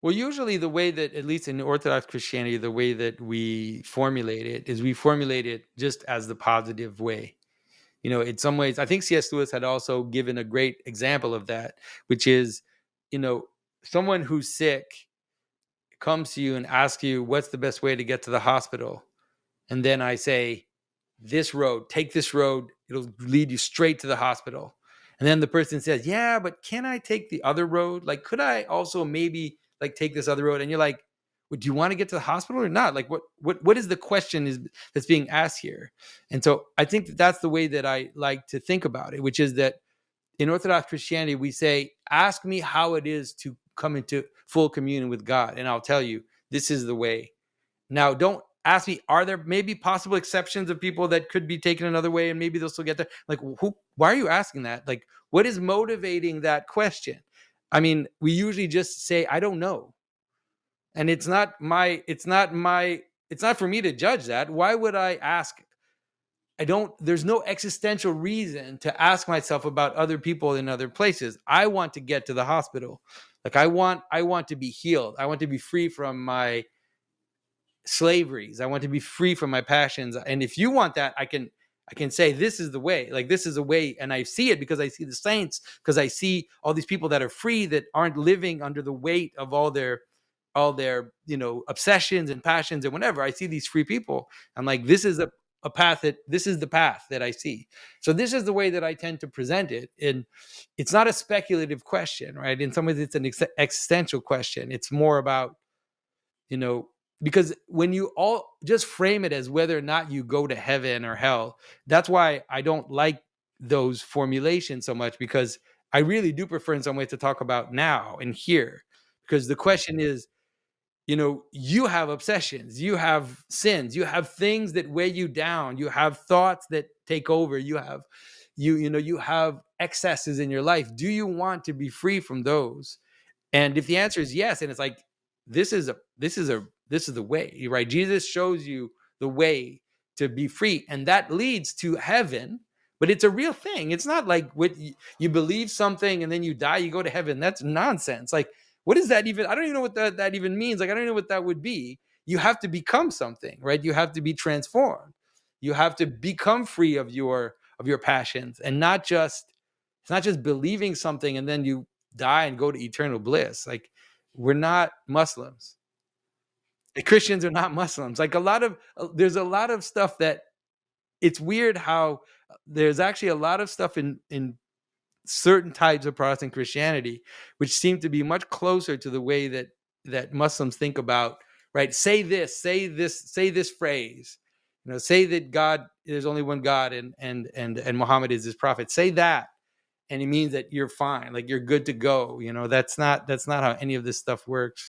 Well, usually the way that, at least in Orthodox Christianity, the way that we formulate it is we formulate it just as the positive way. In some ways, I think C.S. Lewis had also given a great example of that, which is, you know, someone who's sick comes to you and asks you, what's the best way to get to the hospital? And then I say, this road, take this road, it'll lead you straight to the hospital. And then the person says, yeah, but can I take the other road? Like, could I also maybe like take this other road? And you're like, well, do you want to get to the hospital or not? Like, what is the question that's being asked here? And so I think that's the way that I like to think about it, which is that in Orthodox Christianity, we say, ask me how it is to come into full communion with God, and I'll tell you, this is the way. Now, don't ask me, are there maybe possible exceptions of people that could be taken another way and maybe they'll still get there? Like, why are you asking that? Like, what is motivating that question? I mean, we usually just say, I don't know. And it's not for me to judge that. Why would I ask? There's no existential reason to ask myself about other people in other places. I want to get to the hospital. Like I want to be healed. I want to be free from my slaveries. I want to be free from my passions. And if you want that, I can say this is the way. Like this is a way, and I see it because I see the saints, because I see all these people that are free, that aren't living under the weight of all their obsessions and passions and whatever. I see these free people. I'm like, this is a path this is the path that I see. So this is the way that I tend to present it. And it's not a speculative question, right? In some ways, it's an existential question. It's more about, because when you all just frame it as whether or not you go to heaven or hell, that's why I don't like those formulations so much, because I really do prefer in some ways to talk about now and here, because the question is, you have obsessions, you have sins, you have things that weigh you down, you have thoughts that take over, you have you have excesses in your life. Do you want to be free from those? And if the answer is yes, and it's like, this is the way, right? Jesus shows you the way to be free, and that leads to heaven. But it's a real thing. It's not like what you believe something and then you die, you go to heaven. That's nonsense. Like, what is that even? I don't even know what that even means. Like, I don't know what that would be. You have to become something, right? You have to be transformed. You have to become free of your passions, and it's not just believing something and then you die and go to eternal bliss. Like, we're not Muslims. The Christians are not Muslims. Like there's a lot of stuff that it's weird how there's actually a lot of stuff in certain types of Protestant Christianity, which seem to be much closer to the way that Muslims think about, right? Say this phrase, say that God, there's only one God, and Muhammad is his prophet. Say that, and it means that you're fine, like you're good to go. That's not how any of this stuff works.